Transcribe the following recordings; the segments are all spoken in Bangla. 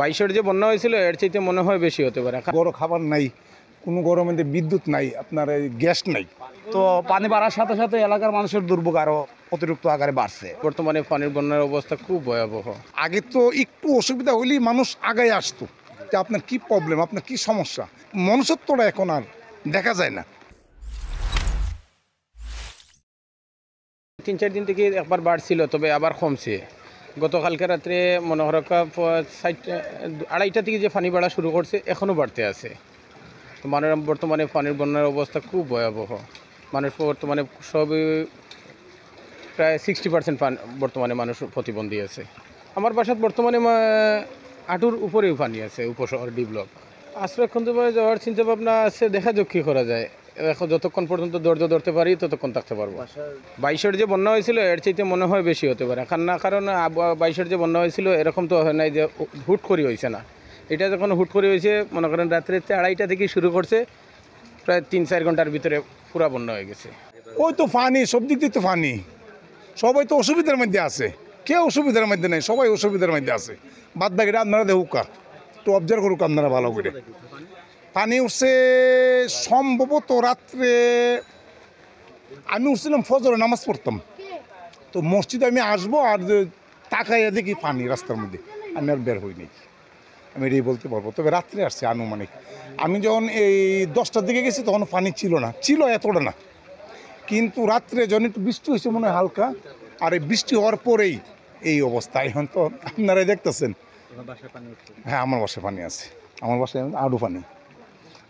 22-এর যে বন্যা হয়েছিল এর চাইতে মনে হয় বেশি হতে পারে। বড় খাবার নাই, কোনো গরমের বিদ্যুৎ নাই, আপনার এই গ্যাস নাই। তো পানি বাড়ার সাথে সাথে এলাকার মানুষের দুর্ভোগ আরও অতিরিক্ত আকারে বাড়ছে। বর্তমানে পানির বন্যার অবস্থা খুব ভয়াবহ। আগে তো একটু অসুবিধা হলেই মানুষ আগায় আসতো যে আপনার কি প্রবলেম, আপনার কি সমস্যা। মনুষ্যত্বটা এখন আর দেখা যায় না। 3-4 দিন থেকে একবার বাড়ছিল, তবে আবার কমছে। গতকালকে রাত্রে মনে হয় 2:30 থেকে যে পানি বাড়া শুরু করছে এখনও বাড়তে আছে। তো বর্তমানে পানির বন্যার অবস্থা খুব ভয়াবহ। মানুষ বর্তমানে সবই প্রায় 60% বর্তমানে মানুষ প্রতিবন্ধী আছে। আমার বাসাত বর্তমানে হাঁটুর উপরেও পানি আছে, উপশহর ডি ব্লক। আশ্রয় কেন্দ্রে যাওয়ার চিন্তা ভাবনা আছে, দেখা যাক কী করা যায়। এখন যতক্ষণ পর্যন্ত ধৈর্য ধরতে পারি ততক্ষণ থাকতে পারবো। 22-এর যে বন্যা হয়েছিল এর চাইতে মনে হয় বেশি হতে পারে, কারণ 22-এর যে বন্যা হয়েছিল এরকম তো হয় নাই যে হুট করে হয়েছে না। এটা যখন হুট করে হয়েছে, মনে করেন রাত্রে 2:30 থেকে শুরু করছে, প্রায় 3-4 ঘন্টার ভিতরে পুরা বন্যা হয়ে গেছে। ওই তো পানি, সব দিক দিয়ে তো পানি, সবাই তো অসুবিধার মধ্যে আছে। কেউ অসুবিধার মধ্যে নেই, সবাই অসুবিধার মধ্যে আছে। বাদ বাকিটা আপনারা দেখুকা, একটু অবজার্ভ করুক আপনারা ভালো করে। পানি উঠছে সম্ভবত রাত্রে, আমি উঠছিলাম ফজরে নামাজ পড়তাম, তো মসজিদে আমি আসবো আর তাকাইয়া দেখি পানি রাস্তার মধ্যে, আমি আর বের হইনি। আমি এটাই বলতে পারবো। তবে রাত্রে আসছে আনুমানিক, আমি যখন এই 10টার দিকে গেছি তখন পানি ছিল না, ছিল এতটা না। কিন্তু রাত্রে যখন একটু বৃষ্টি হয়েছে মনে হয় হালকা, আর এই বৃষ্টি হওয়ার পরেই এই অবস্থা। এখন তো আপনারাই দেখতেছেন। হ্যাঁ, আমার বাসায় পানি আছে, আমার বাসায় আরও পানি।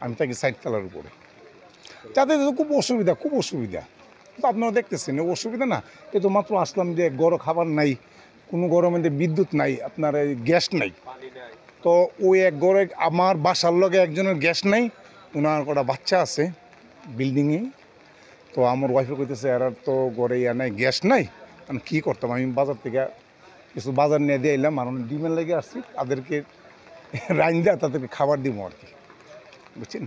আমি থাকি 60 তলার উপরে। যাদের খুব অসুবিধা, খুব অসুবিধা। তো আপনারা দেখতেছেন অসুবিধা না। কিন্তু মাত্র আসলাম যে গরম খাবার নাই, কোনো গরমের বিদ্যুৎ নাই, আপনার এই গ্যাস নাই। তো ওই এক ঘরে আমার বাসার লগে একজনের গ্যাস নাই, ওনার কটা বাচ্চা আছে বিল্ডিংয়ে। তো আমার ওয়াইফে কইতেছে এরা তো ঘরে নাই, গ্যাস নাই, আমি কী করতাম। আমি বাজার থেকে কিছু বাজার নিয়ে দিয়ে এলাম, আর ডিমের লেগে আসছি, তাদেরকে রাইন দেওয়া, তাদেরকে খাবার দিব আর কি, বুঝছেন।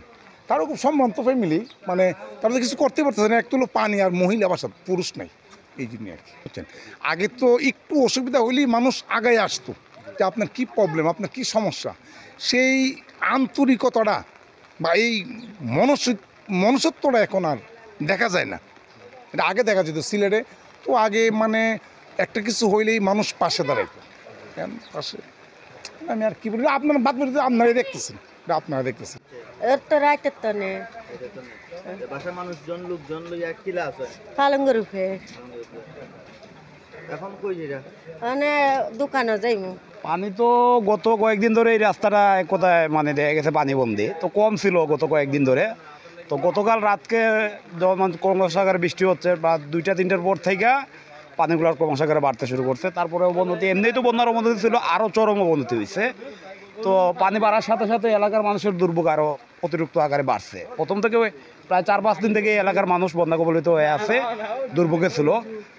তারও খুব সম্ভ্রান্ত ফ্যামিলি, মানে তারা তো কিছু করতে পারতেছে না। একটু হলো পানি, আর মহিলা বাসা, পুরুষ নাই, এই জন্যই আর কি, বুঝছেন। আগে তো একটু অসুবিধা হলেই মানুষ আগায় আসতো যে আপনার কি প্রবলেম, আপনার কি সমস্যা। সেই আন্তরিকতাটা বা এই মনুষ্যত্বটা এখন আর দেখা যায় না। এটা আগে দেখা যেত সিলেটে। তো আগে মানে একটা কিছু হইলেই মানুষ পাশে দাঁড়াইতো, কেন পাশে। আমি আর কি বলি, আপনারা বাদ বাকি আপনারাই দেখতেছেন, এটা আপনারা দেখতেছেন। এর তো রাইতে তো নে বাসার মানুষজন লোকজন লইয়া কিলা আছে পালঙ্গ রূপে এখন কই যেটা মানে দোকানে যাইমু। পানি তো গত কয়েকদিন ধরে এই রাস্তাটা এক কথায় মানে দেখা গেছে পানিবন্দি, তো কম ছিল গত কয়েকদিন ধরে। তো গতকাল রাতকে যখন ক্রমশাগারে বৃষ্টি হচ্ছে বা 2টা-3টার পর থেকে পানিগুলোর ক্রমশাগারে বাড়তে শুরু করছে। তারপরে অবনতি, এমনিই তো বন্যার অবনতি ছিল, আরও চরম অবনতি হয়েছে। তো পানি বাড়ার সাথে সাথে এলাকার মানুষের দুর্ভোগ আরও অতিরিক্ত আকারে বাড়ছে। প্রথম থেকে প্রায় 4-5 দিন থেকে এলাকার মানুষ বন্যা কবলিত হয়ে আছে, দুর্ভোগে ছিল।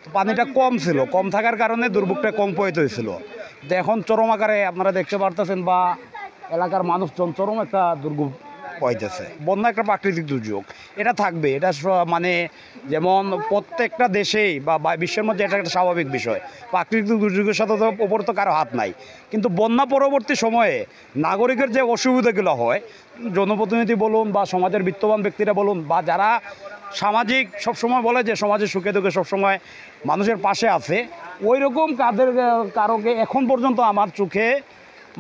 তো পানিটা কম ছিল, কম থাকার কারণে দুর্ভোগটা কম পয়িত হয়েছিল। তো এখন চরম আকারে আপনারা দেখতে পারতেছেন বা এলাকার মানুষজন চরম একটা দুর্ভোগ পাইতেছে। বন্যা একটা প্রাকৃতিক দুর্যোগ, এটা থাকবে। এটা মানে যেমন প্রত্যেকটা দেশেই বা বিশ্বের মধ্যে এটা একটা স্বাভাবিক বিষয়। প্রাকৃতিক দুর্যোগের সাথে তো ওপর তো কারো হাত নাই। কিন্তু বন্যা পরবর্তী সময়ে নাগরিকের যে অসুবিধাগুলো হয়, জনপ্রতিনিধি বলুন বা সমাজের বিত্তবান ব্যক্তিরা বলুন বা যারা সামাজিক সবসময় বলে যে সমাজের সুখে দুঃখে সবসময় মানুষের পাশে আছে, ওই রকম কারোকে এখন পর্যন্ত আমার চোখে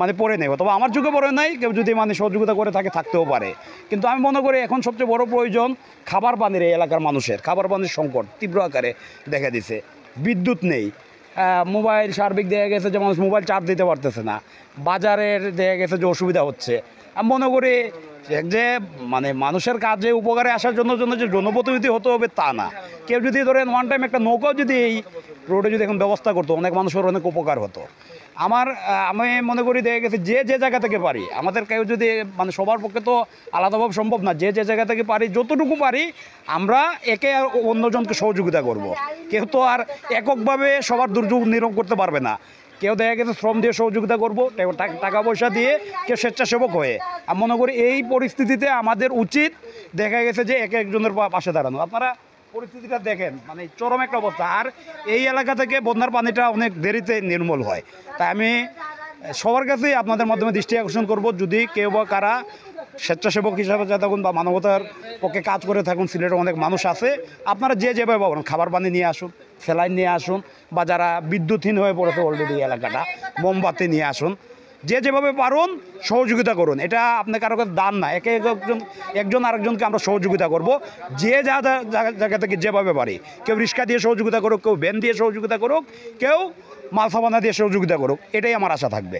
মানে পড়ে নেই। তবে আমার চোখে পড়ে নাই, কেউ যদি মানে সহযোগিতা করে থাকে থাকতেও পারে। কিন্তু আমি মনে করি এখন সবচেয়ে বড় প্রয়োজন খাবার পানির। এই এলাকার মানুষের খাবার পানির সংকট তীব্র আকারে দেখা দিছে। বিদ্যুৎ নেই, মোবাইল সার্বিক দেখা গেছে যে মানুষ মোবাইল চার্জ দিতে পারতেছে না, বাজারের দেখা গেছে যে অসুবিধা হচ্ছে। আমি মনে করি যে মানে মানুষের কাজে উপকারে আসার জন্য যে জনপ্রতিনিধি হতে হবে তা না। কেউ যদি ধরেন ওয়ান টাইম একটা নৌকাও যদি এই রোডে যদি এখন ব্যবস্থা করতো, অনেক মানুষের অনেক উপকার হতো। আমি মনে করি দেখা গেছে যে জায়গা থেকে পারি, আমাদের কেউ যদি মানে সবার পক্ষে তো আলাদাভাবে সম্ভব না, যে জায়গা থেকে পারি যতটুকু পারি আমরা একে অন্যজনকে সহযোগিতা করব। কেউ তো আর এককভাবে সবার দুর্যোগ নিরূপণ করতে পারবে না। কেউ দেখা গেছে শ্রম দিয়ে সহযোগিতা করবো, টাকা পয়সা দিয়ে, কেউ স্বেচ্ছাসেবক হয়ে। আমি মনে করি এই পরিস্থিতিতে আমাদের উচিত দেখা গেছে যে এক একজনের পাশে দাঁড়ানো। আপনারা পরিস্থিতিটা দেখেন, মানে চরম একটা অবস্থা। আর এই এলাকা থেকে বন্যার পানিটা অনেক দেরিতে নির্মূল হয়। তাই আমি সবার কাছেই আপনাদের মাধ্যমে দৃষ্টি আকর্ষণ করব, যদি কেউ বা কারা স্বেচ্ছাসেবক হিসাবে যা থাকুন বা মানবতার পক্ষে কাজ করে থাকুন, সিলেটের অনেক মানুষ আছে, আপনারা যে যেভাবে পাবেন খাবার পানি নিয়ে আসুন, স্যালাইন নিয়ে আসুন, বা যারা বিদ্যুৎহীন হয়ে পড়েছে অলরেডি এলাকাটা, মোমবাতি নিয়ে আসুন, যে যেভাবে পারুন সহযোগিতা করুন। এটা আপনি কারো কাছে দান না, একজন আরেকজনকে আমরা সহযোগিতা করব, যে যা জায়গা থেকে যেভাবে পারি। কেউ রিক্সা দিয়ে সহযোগিতা করুক, কেউ ভ্যান দিয়ে সহযোগিতা করুক, কেউ মাল সামানা দিয়ে সহযোগিতা করুক, এটাই আমার আশা থাকবে।